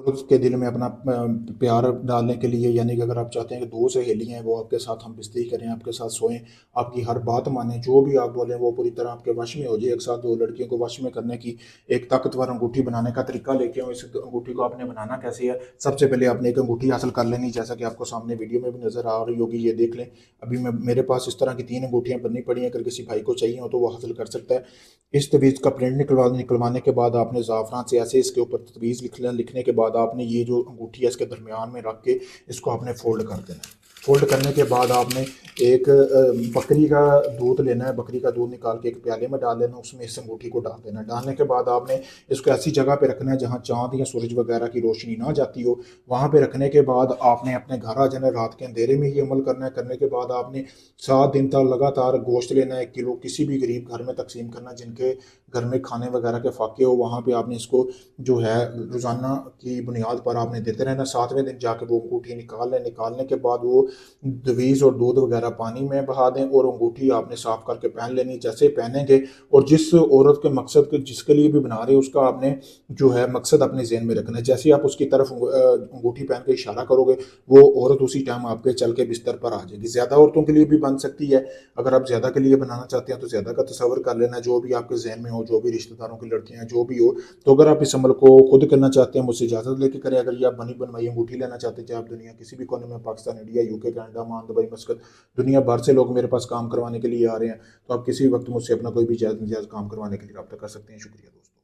उसके दिल में अपना प्यार डालने के लिए, यानी कि अगर आप चाहते हैं कि 2 सहेलियाँ हैं वो आपके साथ हमबिस्तरी करें, आपके साथ सोएँ, आपकी हर बात मानें, जो भी आप बोलें वो पूरी तरह आपके वश में हो जाए। एक साथ 2 लड़कियों को वश में करने की एक ताकतवर अंगूठी बनाने का तरीका लेके आऊँ। इस अंगूठी को आपने बनाना कैसे है? सबसे पहले आपने एक अंगूठी हासिल कर लेनी, जैसा कि आपको सामने वीडियो में भी नज़र आ रही होगी, ये देख लें। अभी मैं मेरे पास इस तरह की 3 अंगूठियाँ बनी पड़ी हैं, अगर किसी भाई को चाहिए हो तो वो हासिल कर सकता है। इस तवीज़ का प्रिंट निकलवाने के बाद आपने ज़ाफ़रान से ऐसे इसके ऊपर तवीज़ लिखने के बाद आपने ये जो अंगूठी है इसके दरमियान में रख के इसको आपने फोल्ड कर देना है। फोल्ड करने के बाद आपने एक बकरी का दूध लेना है, बकरी का दूध निकाल के एक प्याले में डाल लेना, उसमें इस अंगूठी को डाल देना। डालने के बाद आपने इसको ऐसी जगह पे रखना है जहाँ चाँद या सूरज वगैरह की रोशनी ना जाती हो। वहाँ पे रखने के बाद आपने अपने घर आ जाना, रात के अंधेरे में ही अमल करना है। करने के बाद आपने 7 दिन तक लगातार गोश्त लेना है 1 किलो, किसी भी गरीब घर में तकसीम करना जिनके घर में खाने वगैरह के फाके हो, वहाँ पे आपने इसको जो है रोज़ाना की बुनियाद पर आपने देते रहना। 7वें दिन जाके वो अंगूठी निकाल लें। निकालने के बाद वो दवीज़ और दूध वगैरह पानी में बहा दें और अंगूठी आपने साफ़ करके पहन लेनी। जैसे पहनेंगे और जिस औरत के मकसद के जिसके लिए भी बना रहे हो उसका आपने जो है मकसद अपने ज़हन में रखना है। जैसे ही आप उसकी तरफ अंगूठी पहन के इशारा करोगे, वो औरत उसी टाइम आपके चल के बिस्तर पर आ जाएगी। ज़्यादा औरतों के लिए भी बन सकती है। अगर आप ज़्यादा के लिए बनाना चाहते हैं तो ज़्यादा का तसव्वुर कर लेना, जो भी आपके ज़हन में हो, जो भी रिश्तेदारों की लड़कियाँ हैं, जो भी हो। तो अगर आप इस अमल को खुद करना चाहते हैं मुझसे इजाज़त लेके करें। अगर ये आप बनी बनवाई अंगूठी लेना चाहते हैं, चाहे आप दुनिया किसी भी कोने में, Pakistan, India, UK, Canada, Oman, Dubai, मस्कत, दुनिया भर से लोग मेरे पास काम करवाने के लिए आ रहे हैं, तो आप किसी भी वक्त मुझसे अपना कोई भी जायज़ काम करवाने के लिए रब्ता कर सकते हैं। शुक्रिया दोस्तों।